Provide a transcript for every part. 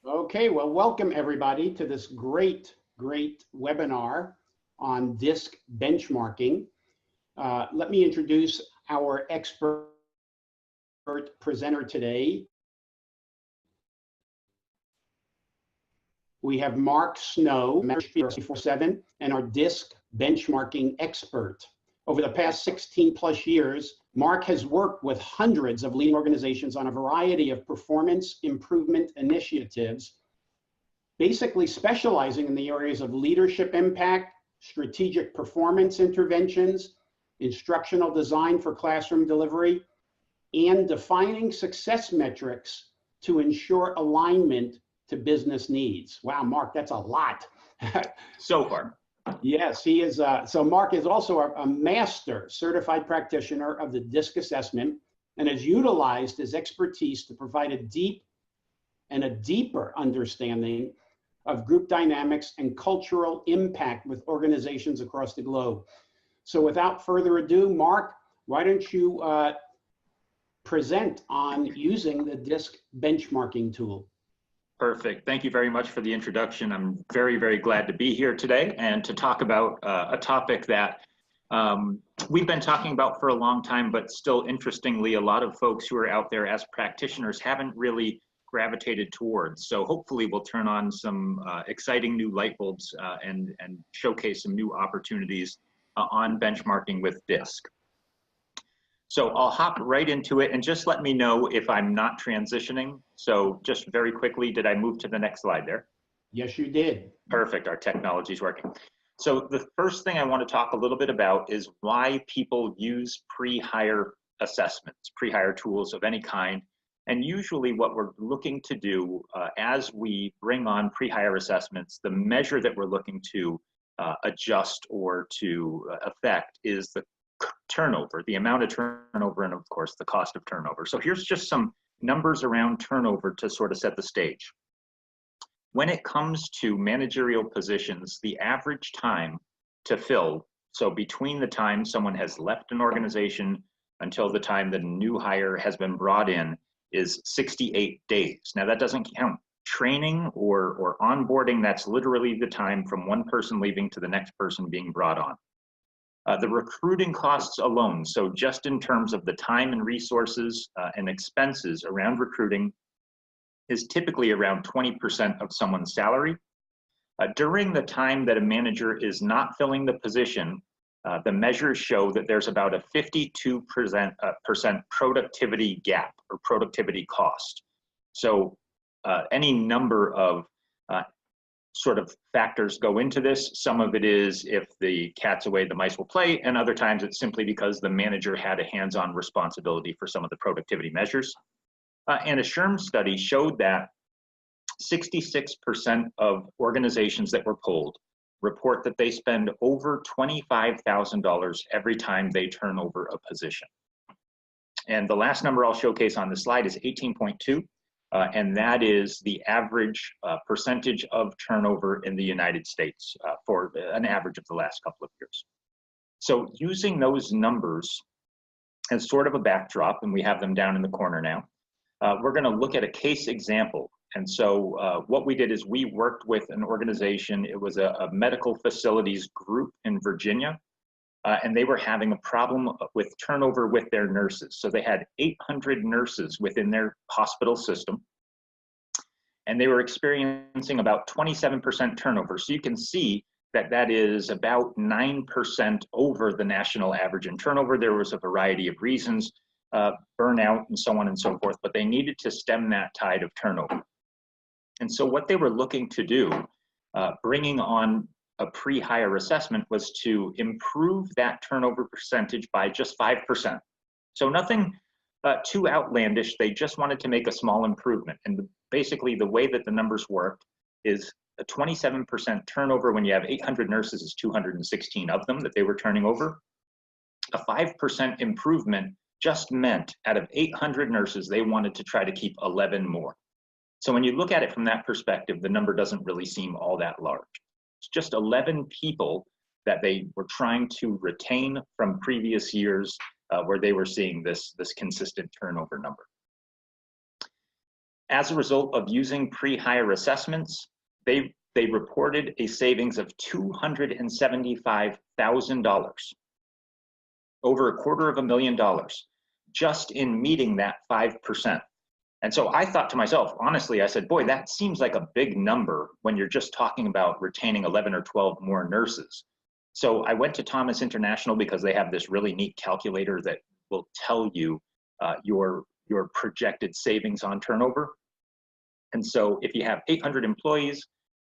Okay, well, welcome everybody to this great webinar on DISC benchmarking. Let me introduce our expert presenter today. We have Mark Snow, 24/7, and our DISC benchmarking expert. Over the past 16 plus years, Mark has worked with hundreds of leading organizations on a variety of performance improvement initiatives, basically specializing in the areas of leadership impact, strategic performance interventions, instructional design for classroom delivery, and defining success metrics to ensure alignment to business needs. Wow, Mark, that's a lot. So far. Yes, he is. So Mark is also a master certified practitioner of the DISC assessment and has utilized his expertise to provide a deeper understanding of group dynamics and cultural impact with organizations across the globe. So without further ado, Mark, why don't you present on using the DISC benchmarking tool? Perfect. Thank you very much for the introduction. I'm very, very glad to be here today and to talk about a topic that we've been talking about for a long time, but still interestingly, a lot of folks who are out there as practitioners haven't really gravitated towards. So hopefully we'll turn on some exciting new light bulbs and showcase some new opportunities on benchmarking with DISC. So I'll hop right into it and just let me know if I'm not transitioning. So just very quickly, did I move to the next slide there? Yes, you did. Perfect, our technology is working. So the first thing I want to talk a little bit about is why people use pre-hire assessments, pre-hire tools of any kind. And usually what we're looking to do as we bring on pre-hire assessments, the measure that we're looking to adjust or to affect is the turnover, the amount of turnover, and of course the cost of turnover. So here's just some numbers around turnover to sort of set the stage. When it comes to managerial positions, the average time to fill, so between the time someone has left an organization until the time the new hire has been brought in, is 68 days. Now that doesn't count training or onboarding. That's literally the time from one person leaving to the next person being brought on. The recruiting costs alone, so just in terms of the time and resources and expenses around recruiting, is typically around 20% of someone's salary. During the time that a manager is not filling the position, the measures show that there's about a 52% productivity gap or productivity cost. So any number of sort of factors go into this. Some of it is if the cat's away, the mice will play, and other times it's simply because the manager had a hands-on responsibility for some of the productivity measures. And a SHRM study showed that 66% of organizations that were polled report that they spend over $25,000 every time they turn over a position. And the last number I'll showcase on the slide is 18.2. And that is the average percentage of turnover in the United States for an average of the last couple of years. So using those numbers as sort of a backdrop, and we have them down in the corner now, we're going to look at a case example. And so what we did is we worked with an organization. It was a medical facilities group in Virginia, and they were having a problem with turnover with their nurses. So they had 800 nurses within their hospital system, and they were experiencing about 27% turnover. So you can see that that is about 9% over the national average in turnover. There was a variety of reasons, burnout and so on and so forth, but they needed to stem that tide of turnover. And so what they were looking to do, bringing on a pre-hire assessment, was to improve that turnover percentage by just 5%. So nothing too outlandish. They just wanted to make a small improvement. And basically the way that the numbers worked is a 27% turnover when you have 800 nurses is 216 of them that they were turning over. A 5% improvement just meant out of 800 nurses, they wanted to try to keep 11 more. So when you look at it from that perspective, the number doesn't really seem all that large. It's just 11 people that they were trying to retain from previous years where they were seeing this consistent turnover number. As a result of using pre-hire assessments, they reported a savings of $275,000, over $250,000, just in meeting that 5%. And so I thought to myself, honestly, I said, boy, that seems like a big number when you're just talking about retaining 11 or 12 more nurses. So I went to Thomas International because they have this really neat calculator that will tell you your projected savings on turnover. And so if you have 800 employees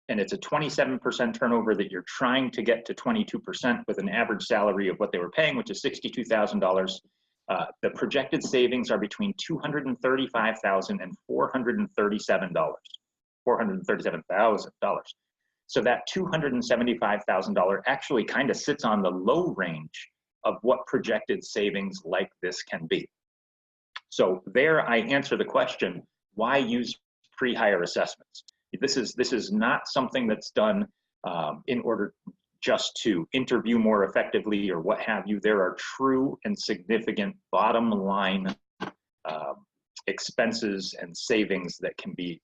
and it's a 27% turnover that you're trying to get to 22% with an average salary of what they were paying, which is $62,000, the projected savings are between $235,000 and $437,000. So that $275,000 actually kind of sits on the low range of what projected savings like this can be. So there I answer the question, why use pre-hire assessments? This is not something that's done in order just to interview more effectively or what have you. There are true and significant bottom line expenses and savings that can be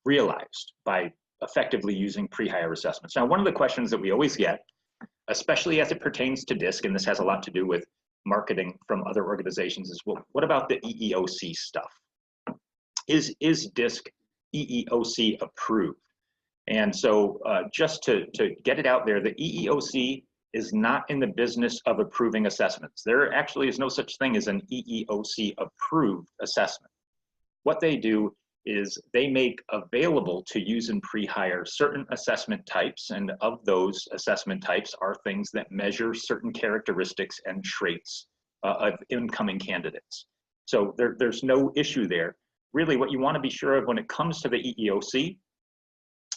realized by effectively using pre-hire assessments. Now, one of the questions that we always get, especially as it pertains to DISC, and this has a lot to do with marketing from other organizations, is, well, what about the EEOC stuff? Is DISC EEOC approved? And so just to get it out there, the EEOC is not in the business of approving assessments. There actually is no such thing as an EEOC approved assessment. What they do is they make available to use in pre-hire certain assessment types, and of those assessment types are things that measure certain characteristics and traits of incoming candidates. So there's no issue there. Really, what you want to be sure of when it comes to the EEOC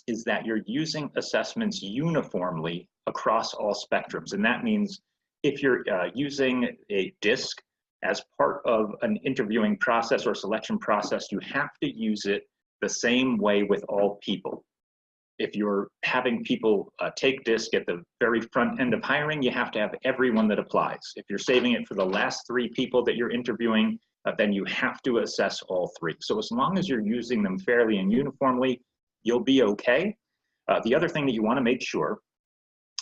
is that you're using assessments uniformly across all spectrums. And that means if you're using a DISC as part of an interviewing process or selection process, you have to use it the same way with all people. If you're having people take DISC at the very front end of hiring, you have to have everyone that applies. If you're saving it for the last 3 people that you're interviewing, then you have to assess all 3. So as long as you're using them fairly and uniformly, you'll be okay. The other thing that you want to make sure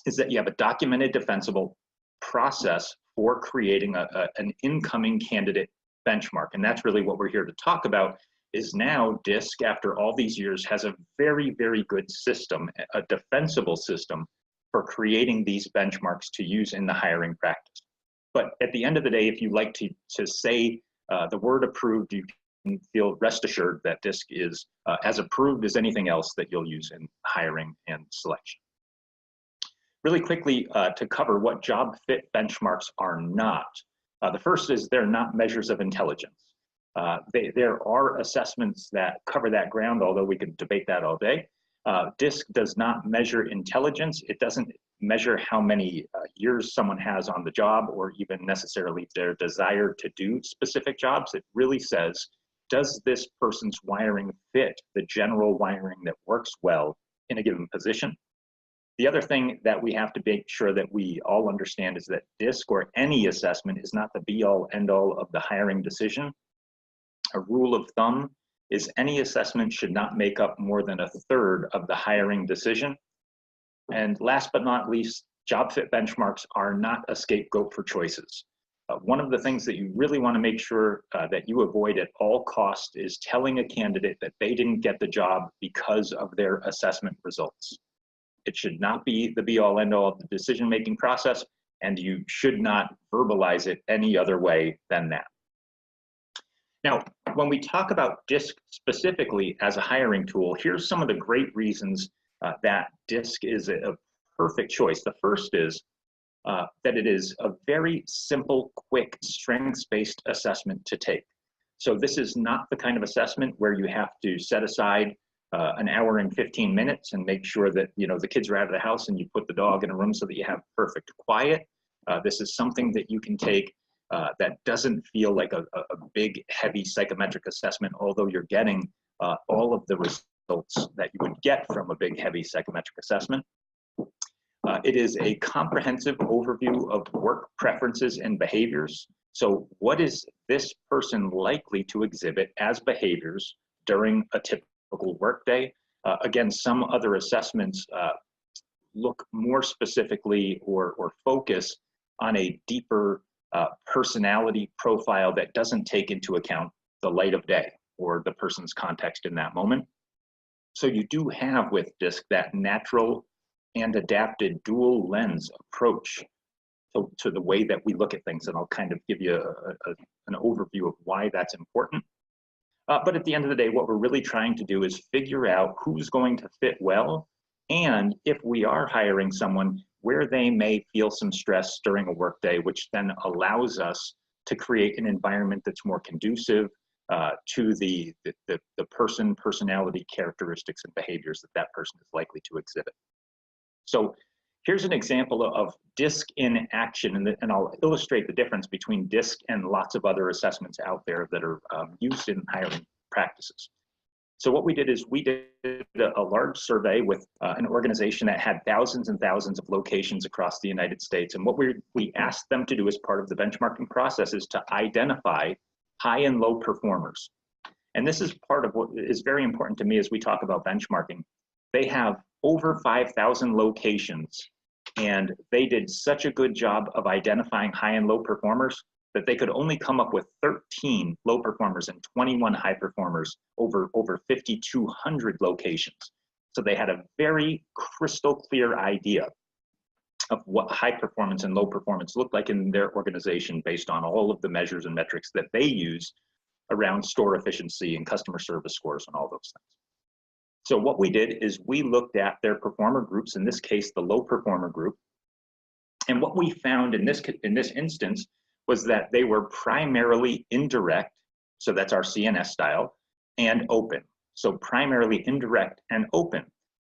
is that you have a documented, defensible process for creating an incoming candidate benchmark. And that's really what we're here to talk about, is now DISC, after all these years, has a very, very good system, a defensible system for creating these benchmarks to use in the hiring practice. But at the end of the day, if you like to say the word approved, you can feel rest assured that DISC is as approved as anything else that you'll use in hiring and selection. Really quickly to cover what job fit benchmarks are not. The first is they're not measures of intelligence. There are assessments that cover that ground, although we could debate that all day. DISC does not measure intelligence. It doesn't measure how many years someone has on the job or even necessarily their desire to do specific jobs. It really says, does this person's wiring fit the general wiring that works well in a given position? The other thing that we have to make sure that we all understand is that DISC or any assessment is not the be-all, end-all of the hiring decision. A rule of thumb is any assessment should not make up more than 1/3 of the hiring decision. And last but not least, job fit benchmarks are not a scapegoat for choices. One of the things that you really want to make sure that you avoid at all costs is telling a candidate that they didn't get the job because of their assessment results. It should not be the be-all, end-all of the decision-making process, and you should not verbalize it any other way than that. Now, when we talk about DISC specifically as a hiring tool, here's some of the great reasons that DISC is a perfect choice. The first is that it is a very simple, quick, strengths-based assessment to take. So this is not the kind of assessment where you have to set aside an hour and 15 minutes and make sure that the kids are out of the house and you put the dog in a room so that you have perfect quiet. This is something that you can take that doesn't feel like a big, heavy psychometric assessment, although you're getting all of the results that you would get from a big, heavy psychometric assessment. It is a comprehensive overview of work preferences and behaviors. So what is this person likely to exhibit as behaviors during a typical workday? Again, some other assessments look more specifically or focus on a deeper personality profile that doesn't take into account the light of day or the person's context in that moment. So you do have with DISC that natural and adapted dual lens approach to the way that we look at things. And I'll kind of give you an overview of why that's important. But at the end of the day, what we're really trying to do is figure out who's going to fit well, and if we are hiring someone, where they may feel some stress during a workday, which then allows us to create an environment that's more conducive to the personality characteristics and behaviors that person is likely to exhibit. So here's an example of DISC in action, and I'll illustrate the difference between DISC and lots of other assessments out there that are used in hiring practices. So what we did is we did a large survey with an organization that had thousands and thousands of locations across the United States. And what we asked them to do as part of the benchmarking process is to identify high and low performers. And this is part of what is very important to me as we talk about benchmarking. They have over 5,000 locations, and they did such a good job of identifying high and low performers that they could only come up with 13 low performers and 21 high performers over 5,200 locations. So they had a very crystal clear idea of what high performance and low performance looked like in their organization based on all of the measures and metrics that they use around store efficiency and customer service scores and all those things. So what we did is we looked at their performer groups, in this case, the low performer group. And what we found in this instance was that they were primarily indirect, so that's our CNS style, and open. So primarily indirect and open,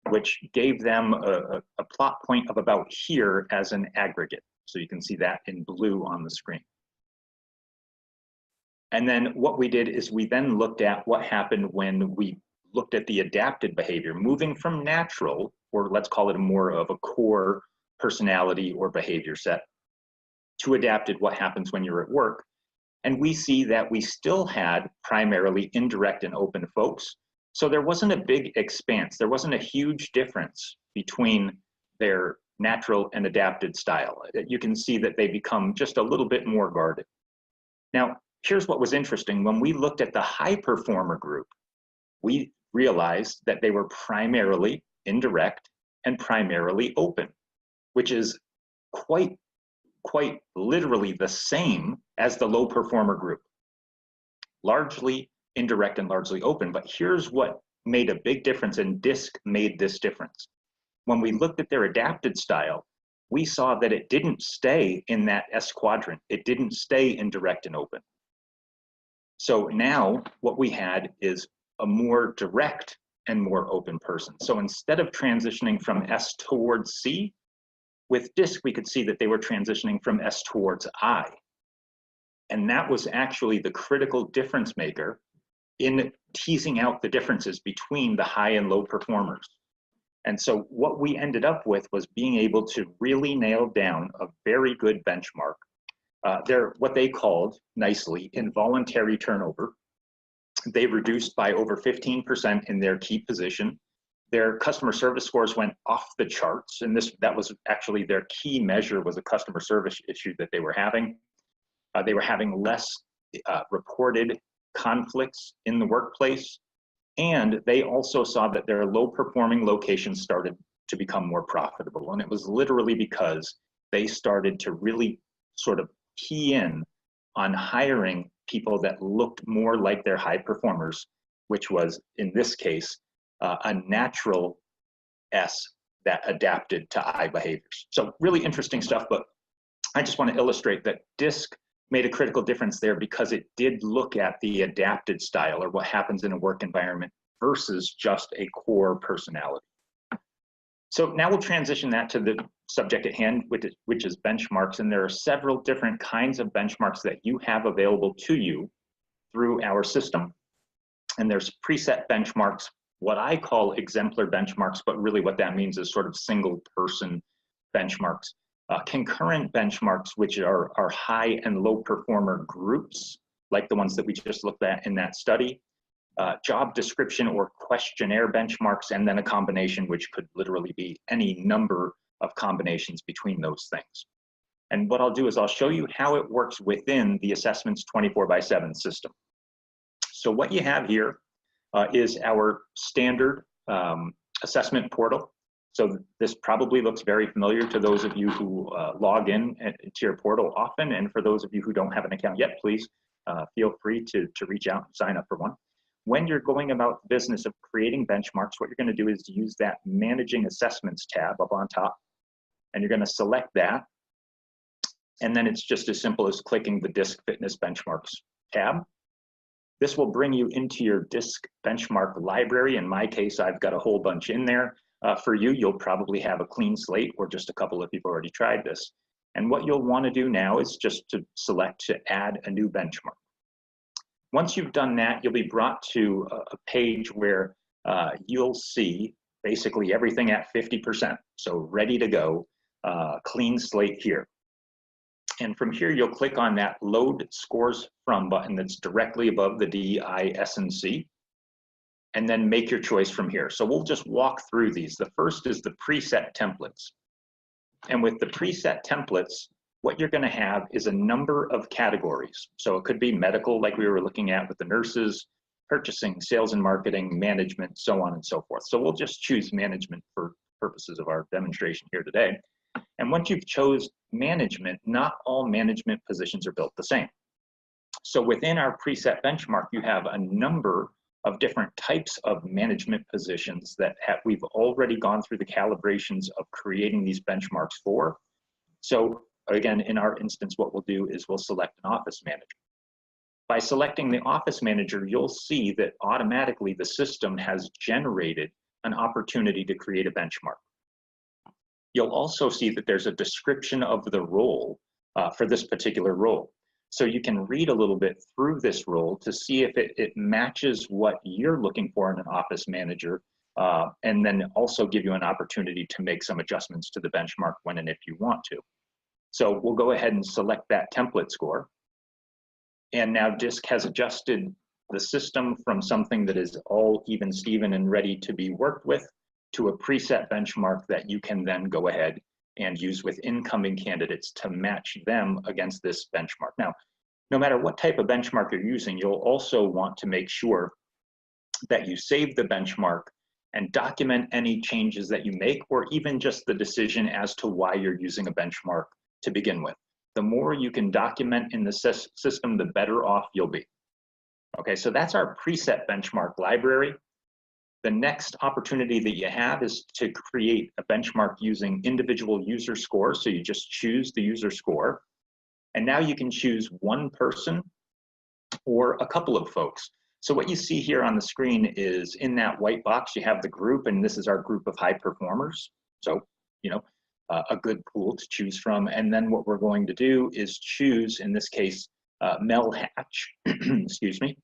which gave them a plot point of about here as an aggregate. So you can see that in blue on the screen. And then what we did is we then looked at what happened when we looked at the adapted behavior, moving from natural, or let's call it more of a core personality or behavior set, to adapted, what happens when you're at work. And we see that we still had primarily indirect and open folks. So there wasn't a big expanse. There wasn't a huge difference between their natural and adapted style. You can see that they become just a little bit more guarded. Now, here's what was interesting. When we looked at the high performer group, we realized that they were primarily indirect and primarily open, which is quite literally the same as the low performer group. Largely indirect and largely open, but here's what made a big difference, and DISC made this difference. When we looked at their adapted style, we saw that it didn't stay in that S quadrant. It didn't stay indirect and open. So now what we had is a more direct and more open person. So instead of transitioning from S towards C, with DISC, we could see that they were transitioning from S towards I. And that was actually the critical difference maker in teasing out the differences between the high and low performers. And so what we ended up with was being able to really nail down a very good benchmark. They're what they called, nicely, involuntary turnover. They reduced by over 15% in their key position. Their customer service scores went off the charts, and that was actually their key measure, was a customer service issue that they were having. They were having less reported conflicts in the workplace, and they also saw that their low-performing locations started to become more profitable. And it was literally because they started to really sort of key in on hiring people that looked more like their high performers, which was, in this case, a natural S that adapted to I behaviors. So really interesting stuff, but I just want to illustrate that DISC made a critical difference there because it did look at the adapted style, or what happens in a work environment, versus just a core personality. So now we'll transition that to the subject at hand, which is benchmarks. And there are several different kinds of benchmarks that you have available to you through our system. And there's preset benchmarks, what I call exemplar benchmarks, but really what that means is sort of single person benchmarks. Concurrent benchmarks, which are high and low performer groups, like the ones that we just looked at in that study, job description or questionnaire benchmarks, and then a combination, which could literally be any number of combinations between those things. And what I'll do is I'll show you how it works within the assessments 24/7 system. So what you have here is our standard assessment portal. So this probably looks very familiar to those of you who log in to your portal often, and for those of you who don't have an account yet, please feel free to reach out and sign up for one. When you're going about the business of creating benchmarks, what you're going to do is use that Managing Assessments tab up on top, and you're going to select that. And then it's just as simple as clicking the DISC Fitness Benchmarks tab. This will bring you into your DISC benchmark library. In my case, I've got a whole bunch in there. For you, you'll probably have a clean slate, or just a couple if you've already tried this. And what you'll want to do now is just to select to add a new benchmark. Once you've done that, you'll be brought to a page where you'll see basically everything at 50%. So ready to go, clean slate here. And from here, you'll click on that Load Scores From button that's directly above the D, I, S, and C, and then make your choice from here. So we'll just walk through these. The first is the preset templates. And with the preset templates, what you're going to have is a number of categories. So it could be medical, like we were looking at with the nurses, purchasing, sales and marketing, management, so on and so forth. So we'll just choose management for purposes of our demonstration here today. And once you've chose management, not all management positions are built the same. So within our preset benchmark, you have a number of different types of management positions that we've already gone through the calibrations of creating these benchmarks for. So again, in our instance, what we'll do is we'll select an office manager. By selecting the office manager, you'll see that automatically the system has generated an opportunity to create a benchmark. You'll also see that there's a description of the role for this particular role. So you can read a little bit through this role to see if it matches what you're looking for in an office manager, and then also give you an opportunity to make some adjustments to the benchmark when and if you want to. So we'll go ahead and select that template score. And now DISC has adjusted the system from something that is all even Steven and ready to be worked with to a preset benchmark that you can then go ahead and use with incoming candidates to match them against this benchmark. Now, no matter what type of benchmark you're using, you'll also want to make sure that you save the benchmark and document any changes that you make, or even just the decision as to why you're using a benchmark to begin with. The more you can document in the system, the better off you'll be. Okay, so that's our preset benchmark library. The next opportunity that you have is to create a benchmark using individual user scores. So you just choose the user score. And now you can choose one person or a couple of folks. So what you see here on the screen is in that white box, you have the group, and this is our group of high performers. So, you know, a good pool to choose from. And then what we're going to do is choose, in this case, Mel Hatch, excuse me.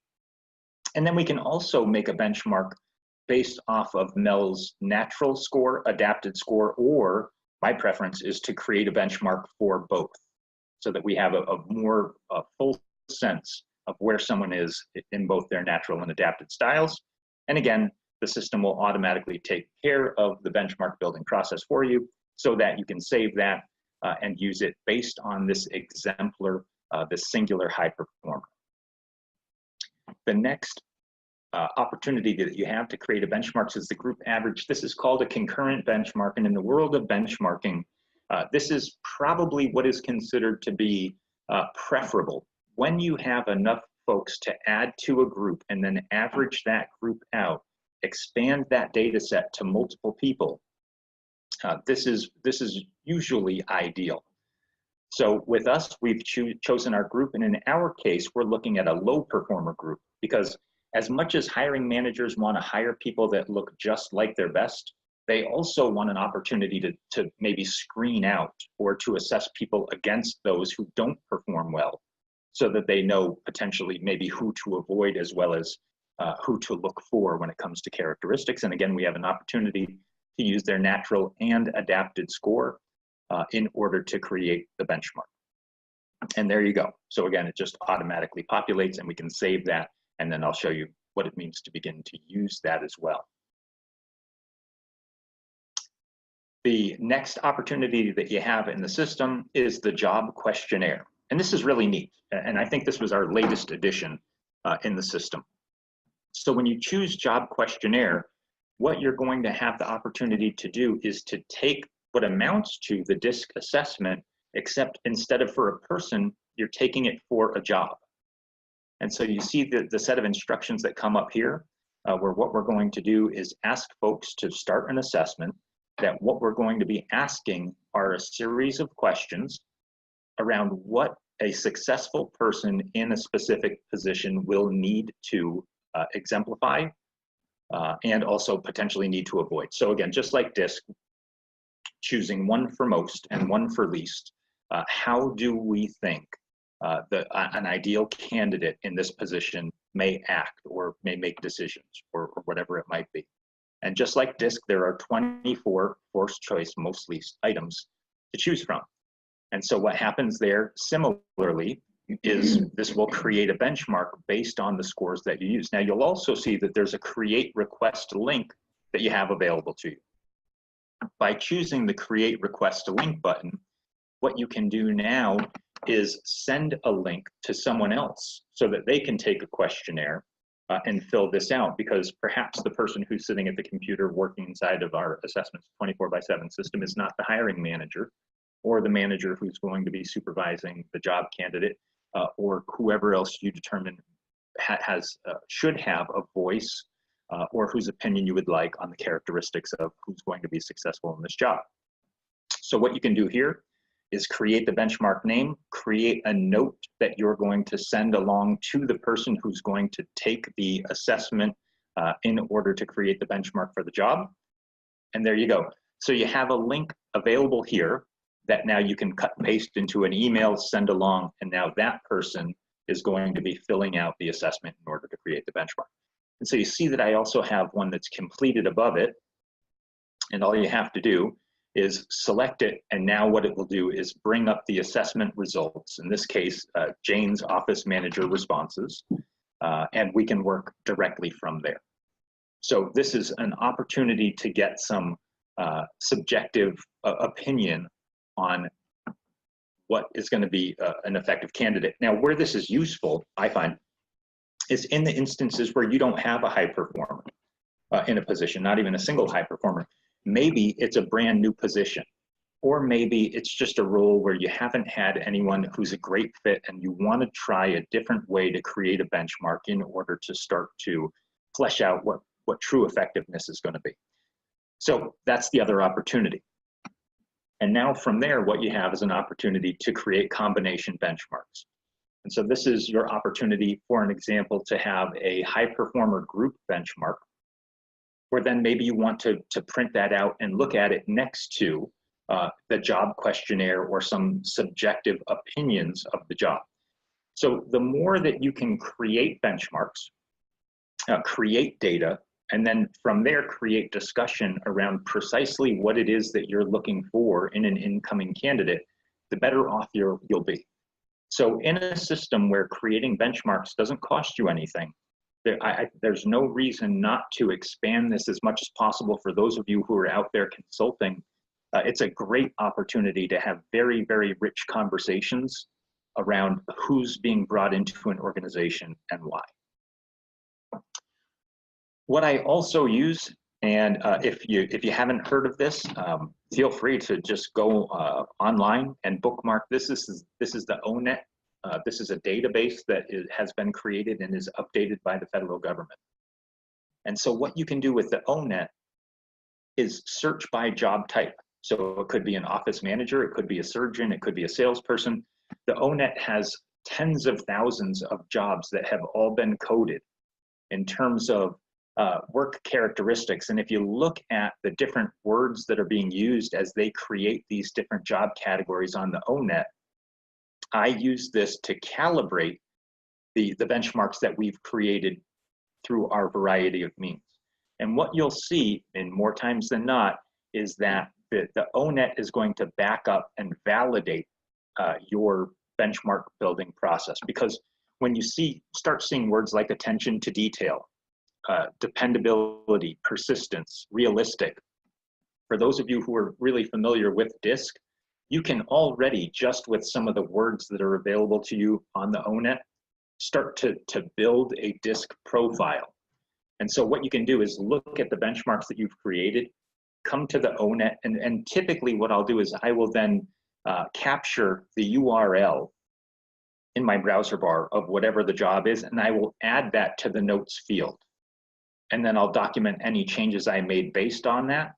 And then we can also make a benchmark based off of Mel's natural score, adapted score, or my preference is to create a benchmark for both so that we have a more full sense of where someone is in both their natural and adapted styles. And again, the system will automatically take care of the benchmark building process for you so that you can save that and use it based on this exemplar, this singular high performer. The next opportunity that you have to create a benchmark is the group average. This is called a concurrent benchmark, and in the world of benchmarking, this is probably what is considered to be preferable. When you have enough folks to add to a group and then average that group out, expand that data set to multiple people, this is usually ideal. So with us, we've chosen our group, and in our case, we're looking at a low performer group, because as much as hiring managers want to hire people that look just like their best, they also want an opportunity to maybe screen out or to assess people against those who don't perform well, so that they know potentially maybe who to avoid as well as who to look for when it comes to characteristics. And again, we have an opportunity to use their natural and adapted score. in order to create the benchmark. And there you go. So again, it just automatically populates, and we can save that, and then I'll show you what it means to begin to use that as well. The next opportunity that you have in the system is the Job Questionnaire. And this is really neat. And I think this was our latest addition in the system. So when you choose Job Questionnaire, what you're going to have the opportunity to do is to take what amounts to the DISC assessment, except instead of for a person, you're taking it for a job. And so you see the set of instructions that come up here, where what we're going to do is ask folks to start an assessment, that what we're going to be asking are a series of questions around what a successful person in a specific position will need to exemplify and also potentially need to avoid. So again, just like DISC, choosing one for most and one for least, how do we think an ideal candidate in this position may act or may make decisions or whatever it might be. And just like DISC, there are 24 forced choice most least items to choose from. And so what happens there similarly is this will create a benchmark based on the scores that you use. Now you'll also see that there's a create request link that you have available to you. By choosing the create request link button, what you can do now is send a link to someone else so that they can take a questionnaire and fill this out, because perhaps the person who's sitting at the computer working inside of our assessments 24/7 system is not the hiring manager or the manager who's going to be supervising the job candidate or whoever else you determine should have a voice or whose opinion you would like on the characteristics of who's going to be successful in this job. So what you can do here is create the benchmark name, create a note that you're going to send along to the person who's going to take the assessment in order to create the benchmark for the job. And there you go. So you have a link available here that now you can cut and paste into an email, send along, and now that person is going to be filling out the assessment in order to create the benchmark. And so you see that I also have one that's completed above it, and all you have to do is select it, and now what it will do is bring up the assessment results, in this case, Jane's office manager responses, and we can work directly from there. So this is an opportunity to get some subjective opinion on what is going to be an effective candidate. Now, where this is useful, I find, is in the instances where you don't have a high performer in a position, not even a single high performer. Maybe it's a brand new position, or maybe it's just a role where you haven't had anyone who's a great fit and you want to try a different way to create a benchmark in order to start to flesh out what true effectiveness is going to be. So that's the other opportunity. And now from there, what you have is an opportunity to create combination benchmarks. And so this is your opportunity, for an example, to have a high performer group benchmark, where then maybe you want to print that out and look at it next to the job questionnaire or some subjective opinions of the job. So the more that you can create benchmarks, create data, and then from there create discussion around precisely what it is that you're looking for in an incoming candidate, the better off you'll be. So in a system where creating benchmarks doesn't cost you anything, there's no reason not to expand this as much as possible for those of you who are out there consulting. It's a great opportunity to have very, very rich conversations around who's being brought into an organization and why. What I also use, and if you haven't heard of this, feel free to just go online and bookmark this. This is the ONET. This is a database that has been created and is updated by the federal government. And so what you can do with the ONET is search by job type. So it could be an office manager, it could be a surgeon, it could be a salesperson. The ONET has tens of thousands of jobs that have all been coded in terms of work characteristics. And if you look at the different words that are being used as they create these different job categories on the ONET, I use this to calibrate the benchmarks that we've created through our variety of means. And what you'll see, in more times than not, is that the ONET is going to back up and validate your benchmark building process. Because when you start seeing words like attention to detail, dependability, persistence, realistic, for those of you who are really familiar with DISC, you can already, just with some of the words that are available to you on the ONET, start to build a DISC profile. And so what you can do is look at the benchmarks that you've created, come to the ONET, and typically what I'll do is I will then capture the URL in my browser bar of whatever the job is, and I will add that to the notes field. And then I'll document any changes I made based on that.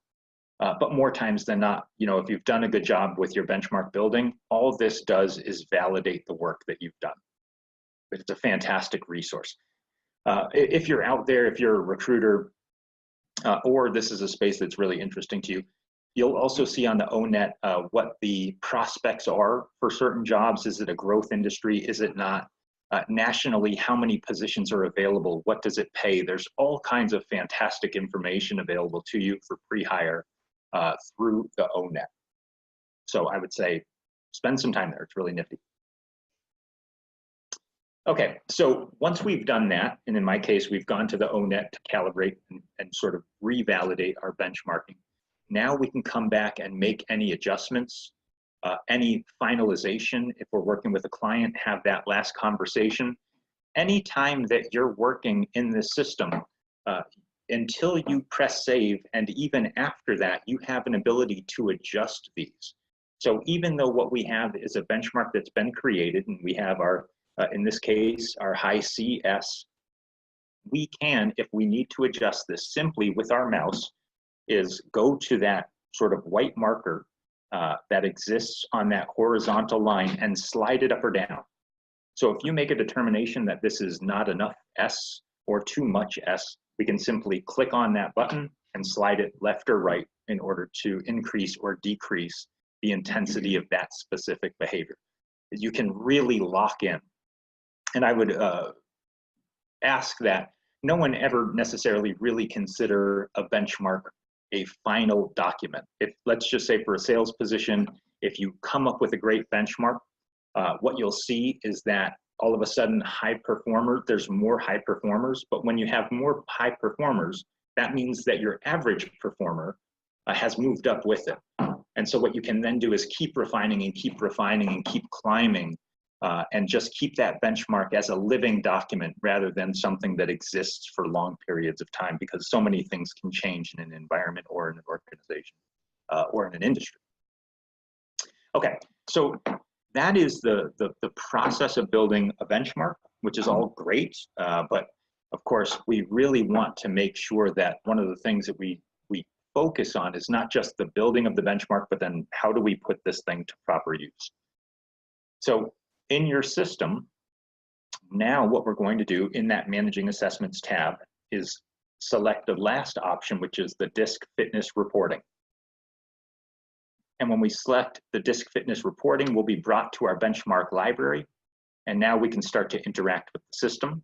But more times than not, you know, if you've done a good job with your benchmark building, all this does is validate the work that you've done. But it's a fantastic resource. If you're out there, if you're a recruiter, or this is a space that's really interesting to you, you'll also see on the ONET what the prospects are for certain jobs. Is it a growth industry? Is it not? Nationally, how many positions are available? What does it pay? There's all kinds of fantastic information available to you for pre-hire through the ONET. So I would say spend some time there. It's really nifty. Okay, so once we've done that, and in my case, we've gone to the ONET to calibrate and sort of revalidate our benchmarking. Now we can come back and make any adjustments, any finalization. If we're working with a client, have that last conversation. Anytime that you're working in this system, until you press save, and even after that, you have an ability to adjust these. So even though what we have is a benchmark that's been created, and we have our, in this case, our high CS, we can, if we need to adjust this simply with our mouse, is go to that sort of white marker that exists on that horizontal line and slide it up or down. So if you make a determination that this is not enough S or too much S, we can simply click on that button and slide it left or right in order to increase or decrease the intensity of that specific behavior. You can really lock in. And I would ask that no one ever necessarily really consider a benchmark a final document. If, let's just say for a sales position, if you come up with a great benchmark, what you'll see is that all of a sudden there's more high performers, but when you have more high performers, that means that your average performer has moved up with it. And so what you can then do is keep refining and keep refining and keep climbing, and just keep that benchmark as a living document rather than something that exists for long periods of time, because so many things can change in an environment or in an organization or in an industry. Okay, so that is the process of building a benchmark, which is all great, but of course we really want to make sure that one of the things that we focus on is not just the building of the benchmark, but then how do we put this thing to proper use. So in your system, now what we're going to do in that Managing Assessments tab is select the last option, which is the DISC Fitness Reporting. And when we select the DISC Fitness Reporting, we'll be brought to our benchmark library, and now we can start to interact with the system.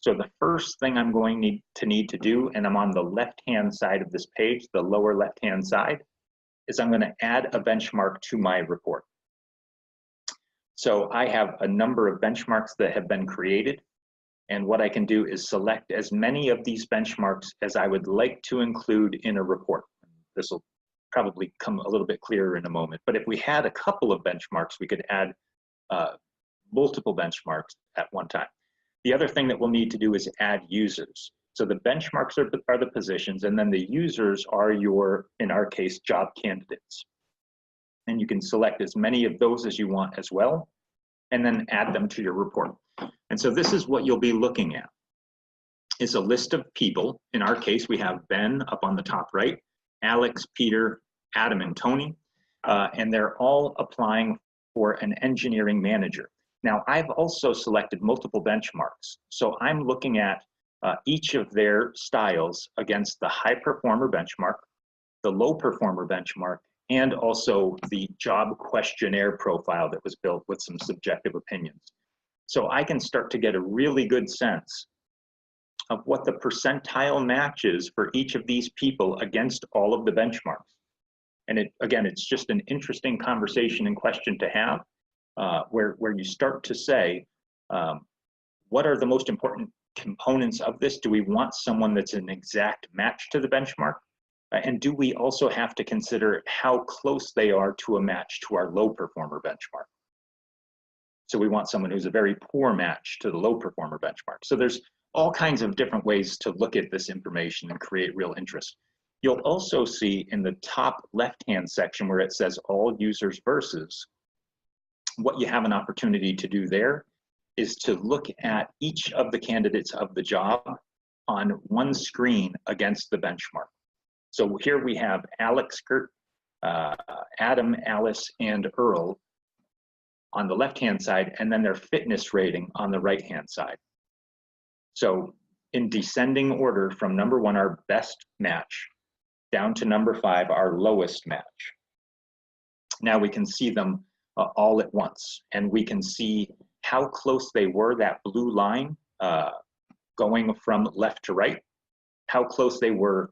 So the first thing I'm going to need to do, and I'm on the left-hand side of this page, the lower left-hand side, is I'm going to add a benchmark to my report. So I have a number of benchmarks that have been created, and what I can do is select as many of these benchmarks as I would like to include in a report. This will probably come a little bit clearer in a moment, but if we had a couple of benchmarks, we could add multiple benchmarks at one time. The other thing that we'll need to do is add users. So the benchmarks are the positions, and then the users are your, in our case, job candidates. And you can select as many of those as you want as well, and then add them to your report. And so this is what you'll be looking at, is a list of people. In our case, we have Ben up on the top right, Alex, Peter, Adam, and Tony, and they're all applying for an engineering manager. Now, I've also selected multiple benchmarks. So I'm looking at each of their styles against the high performer benchmark, the low performer benchmark, and also the job questionnaire profile that was built with some subjective opinions. So I can start to get a really good sense of what the percentile match is for each of these people against all of the benchmarks. And again, it's just an interesting conversation and question to have, where you start to say, what are the most important components of this? Do we want someone that's an exact match to the benchmark? And do we also have to consider how close they are to a match to our low performer benchmark? So we want someone who's a very poor match to the low performer benchmark. So there's all kinds of different ways to look at this information and create real interest. You'll also see in the top left-hand section where it says all users versus, what you have an opportunity to do there is to look at each of the candidates of the job on one screen against the benchmark. So here we have Alex, Kurt, Adam, Alice, and Earl on the left-hand side, and then their fitness rating on the right-hand side. So in descending order from number 1, our best match, down to number 5, our lowest match. Now we can see them all at once, and we can see how close they were, that blue line going from left to right, how close they were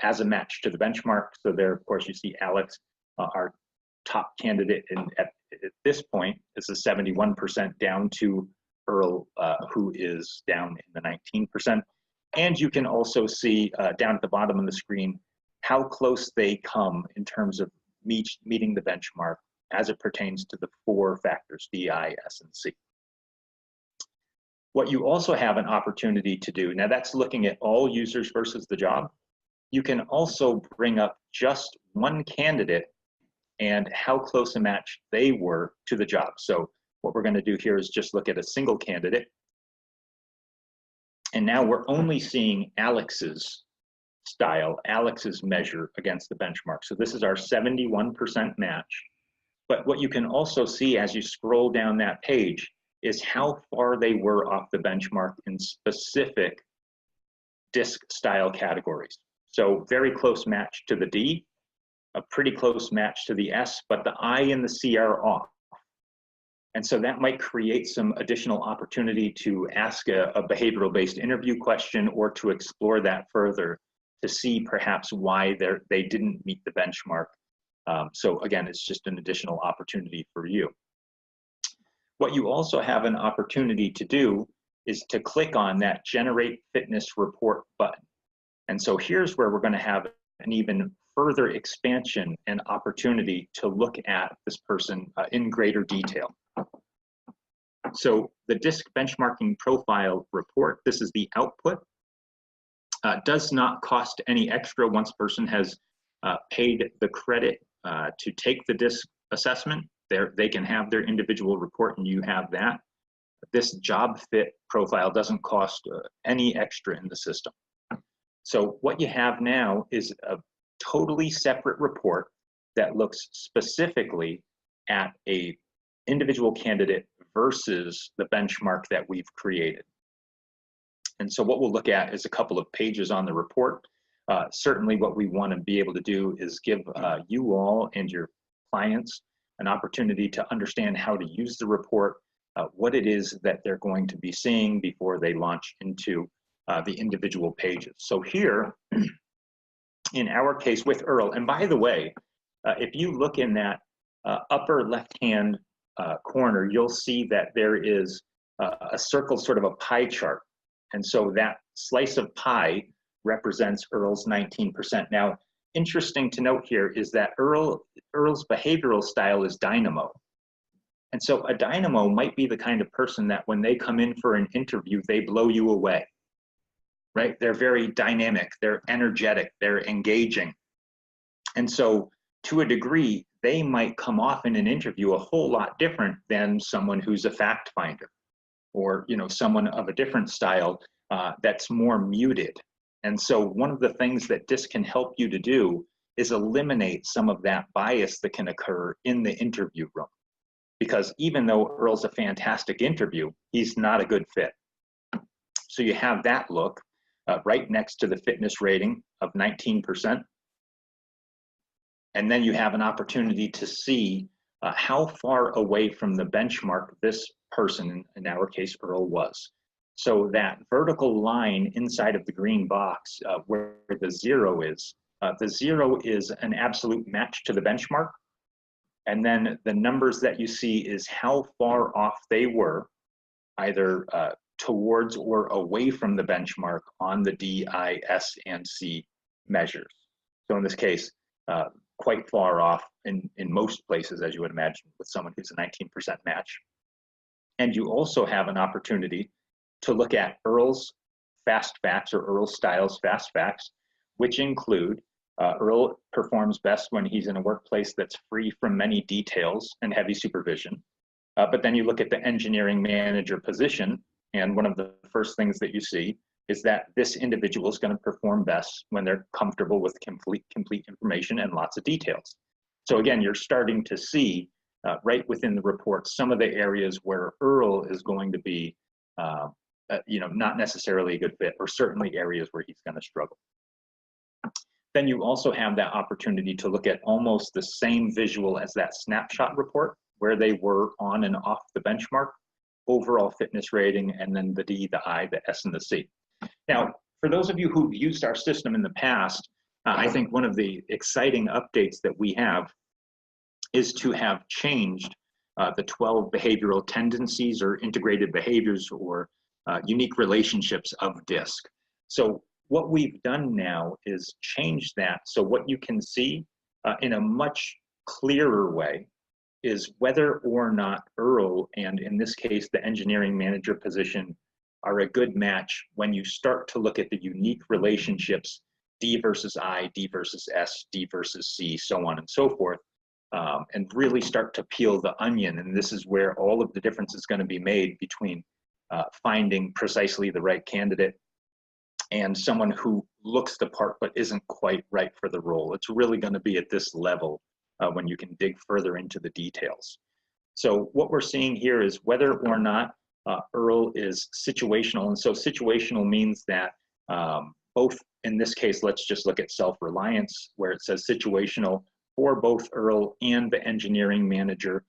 as a match to the benchmark. So there, of course, you see Alex, our top candidate at this point is a 71%, down to Earl, who is down in the 19%. And you can also see down at the bottom of the screen how close they come in terms of meeting the benchmark as it pertains to the 4 factors, D, I, S, and C. What you also have an opportunity to do, now that's looking at all users versus the job. You can also bring up just one candidate and how close a match they were to the job. So what we're going to do here is just look at a single candidate. And now we're only seeing Alex's style, Alex's measure against the benchmark. So this is our 71% match. But what you can also see as you scroll down that page is how far they were off the benchmark in specific disc style categories. So very close match to the D, a pretty close match to the S, but the I and the C are off. And so that might create some additional opportunity to ask a behavioral-based interview question, or to explore that further to see perhaps why they didn't meet the benchmark. So again, it's just an additional opportunity for you. What you also have an opportunity to do is to click on that Generate Fitness Report button. And so here's where we're going to have an even further expansion and opportunity to look at this person in greater detail. So the DISC benchmarking profile report, this is the output, does not cost any extra once a person has paid the credit to take the DISC assessment. They can have their individual report, and you have that. This job fit profile doesn't cost any extra in the system. So what you have now is a totally separate report that looks specifically at a individual candidate versus the benchmark that we've created. And so what we'll look at is a couple of pages on the report. Certainly what we want to be able to do is give you all and your clients an opportunity to understand how to use the report, what it is that they're going to be seeing before they launch into the individual pages. So here, in our case with Earl, and by the way, if you look in that upper left-hand corner, you'll see that there is a circle, sort of a pie chart. And so that slice of pie represents Earl's 19%. Now, interesting to note here is that Earl's behavioral style is dynamo. And so a dynamo might be the kind of person that when they come in for an interview, they blow you away, right? They're very dynamic, they're energetic, they're engaging. And so to a degree, they might come off in an interview a whole lot different than someone who's a fact finder, or someone of a different style that's more muted. And so one of the things that DISC can help you to do is eliminate some of that bias that can occur in the interview room. Because even though Earl's a fantastic interview, he's not a good fit. So you have that look right next to the fitness rating of 19%. And then you have an opportunity to see how far away from the benchmark this person, in our case Earl, was. So that vertical line inside of the green box where the 0 is, The 0 is an absolute match to the benchmark. And then the numbers that you see is how far off they were, either towards or away from the benchmark on the D, I, S, and C measures. So in this case, quite far off in most places, as you would imagine, with someone who's a 19% match. And you also have an opportunity to look at Earl's fast facts or Earl Styles fast facts, which include Earl performs best when he's in a workplace that's free from many details and heavy supervision. But then you look at the engineering manager position, and one of the first things that you see is that this individual is going to perform best when they're comfortable with complete information and lots of details. So again, you're starting to see right within the report some of the areas where Earl is going to be not necessarily a good fit, or certainly areas where he's going to struggle. Then you also have that opportunity to look at almost the same visual as that snapshot report, where they were on and off the benchmark, overall fitness rating, and then the D, the I, the S, and the C. Now, for those of you who've used our system in the past, I think one of the exciting updates that we have is to have changed the 12 behavioral tendencies or integrated behaviors or unique relationships of DISC. So what we've done now is change that, so what you can see in a much clearer way is whether or not Earl, and in this case the engineering manager position, are a good match when you start to look at the unique relationships, D versus I, D versus S, D versus C, so on and so forth, and really start to peel the onion. And this is where all of the difference is going to be made between finding precisely the right candidate and someone who looks the part but isn't quite right for the role. It's really going to be at this level when you can dig further into the details. So what we're seeing here is whether or not Earl is situational. And so situational means that both, in this case, let's just look at self-reliance, where it says situational for both Earl and the engineering manager.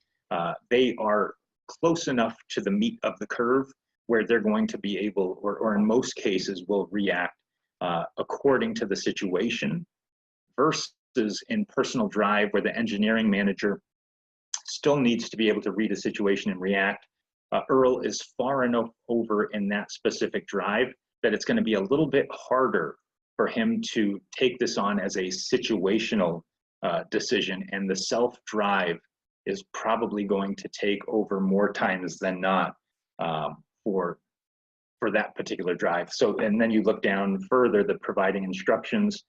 They are close enough to the meat of the curve where they're going to be able, or in most cases, will react according to the situation, versus in personal drive, where the engineering manager still needs to be able to read a situation and react. Earl is far enough over in that specific drive that it's going to be a little bit harder for him to take this on as a situational decision, and the self-drive is probably going to take over more times than not for that particular drive. So, and then you look down further, the providing instructions,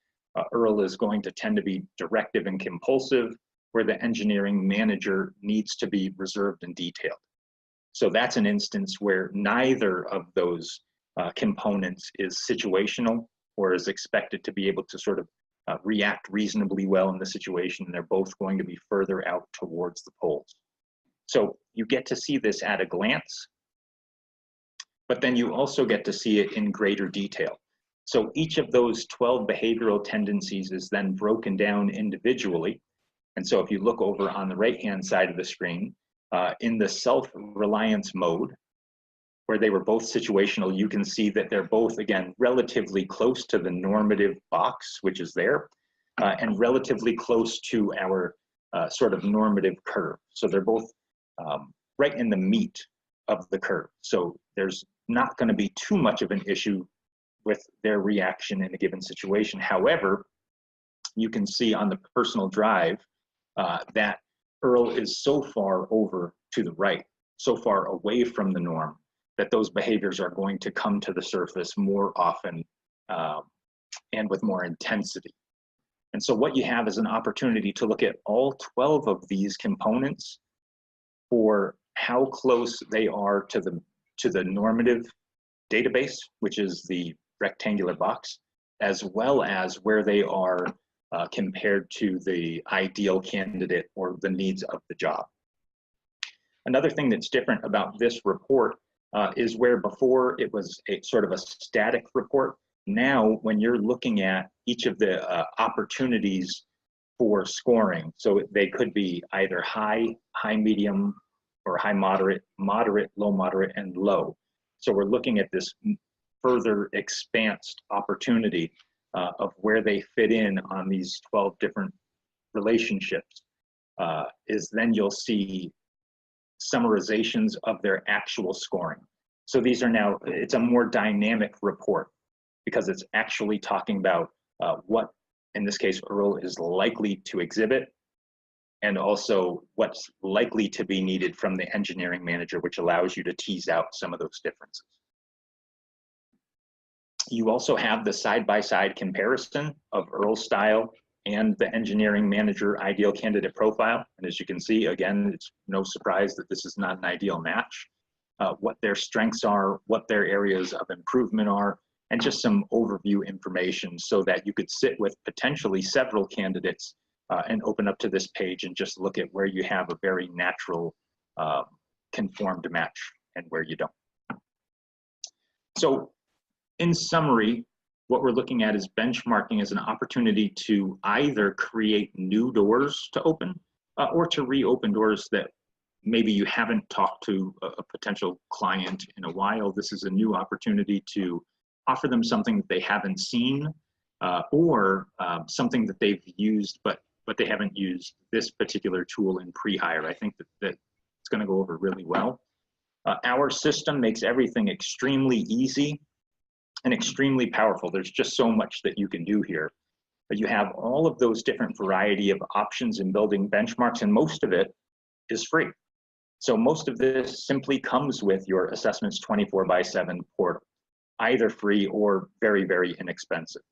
Earl is going to tend to be directive and compulsive, where the engineering manager needs to be reserved and detailed. So that's an instance where neither of those components is situational or is expected to be able to sort of react reasonably well in the situation. They're both going to be further out towards the poles. So you get to see this at a glance, but then you also get to see it in greater detail. So each of those 12 behavioral tendencies is then broken down individually. And so if you look over on the right-hand side of the screen, in the self-reliance mode, where they were both situational, you can see that they're both, again, relatively close to the normative box, which is there, and relatively close to our sort of normative curve. So they're both right in the meat of the curve. So there's not going to be too much of an issue with their reaction in a given situation. However, you can see on the personal drive that Earl is so far over to the right, so far away from the norm, that those behaviors are going to come to the surface more often and with more intensity. And so what you have is an opportunity to look at all 12 of these components for how close they are to the normative database, which is the rectangular box, as well as where they are compared to the ideal candidate or the needs of the job. Another thing that's different about this report is where before it was a sort of a static report. Now, when you're looking at each of the opportunities for scoring, so they could be either high, medium, or high, moderate, low, moderate, and low. So we're looking at this further expansed opportunity. of where they fit in on these 12 different relationships is then you'll see summarizations of their actual scoring. So these are now, it's a more dynamic report because it's actually talking about what, in this case, Earl is likely to exhibit, and also what's likely to be needed from the engineering manager, which allows you to tease out some of those differences. You also have the side-by-side comparison of Earl's style and the engineering manager ideal candidate profile. And as you can see, again, it's no surprise that this is not an ideal match. What their strengths are, what their areas of improvement are, and just some overview information so that you could sit with potentially several candidates and open up to this page and just look at where you have a very natural conformed match and where you don't. So in summary, what we're looking at is benchmarking as an opportunity to either create new doors to open or to reopen doors that maybe you haven't talked to a potential client in a while. This is a new opportunity to offer them something that they haven't seen or something that they've used, but they haven't used this particular tool in pre-hire. I think that it's going to go over really well. Our system makes everything extremely easy and extremely powerful. There's just so much that you can do here. But you have all of those different variety of options in building benchmarks, and most of it is free. So most of this simply comes with your Assessments 24/7 portal, either free or very, very inexpensive.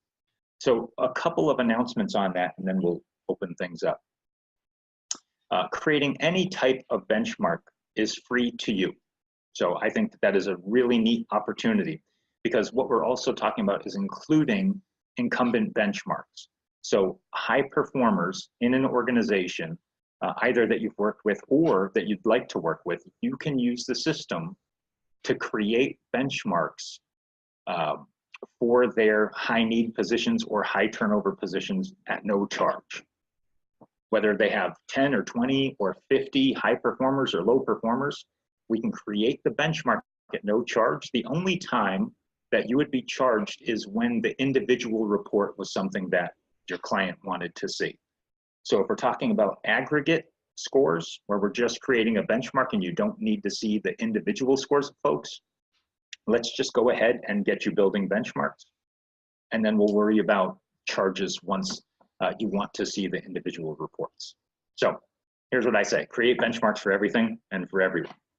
So a couple of announcements on that, and then we'll open things up. Creating any type of benchmark is free to you. So I think that is a really neat opportunity, because what we're also talking about is including incumbent benchmarks. So high performers in an organization, either that you've worked with or that you'd like to work with, you can use the system to create benchmarks for their high need positions or high turnover positions at no charge. Whether they have 10 or 20 or 50 high performers or low performers, we can create the benchmark at no charge. The only time that you would be charged is when the individual report was something that your client wanted to see. So if we're talking about aggregate scores, where we're just creating a benchmark and you don't need to see the individual scores of folks, let's just go ahead and get you building benchmarks. And then we'll worry about charges once you want to see the individual reports. So here's what I say: create benchmarks for everything and for everyone.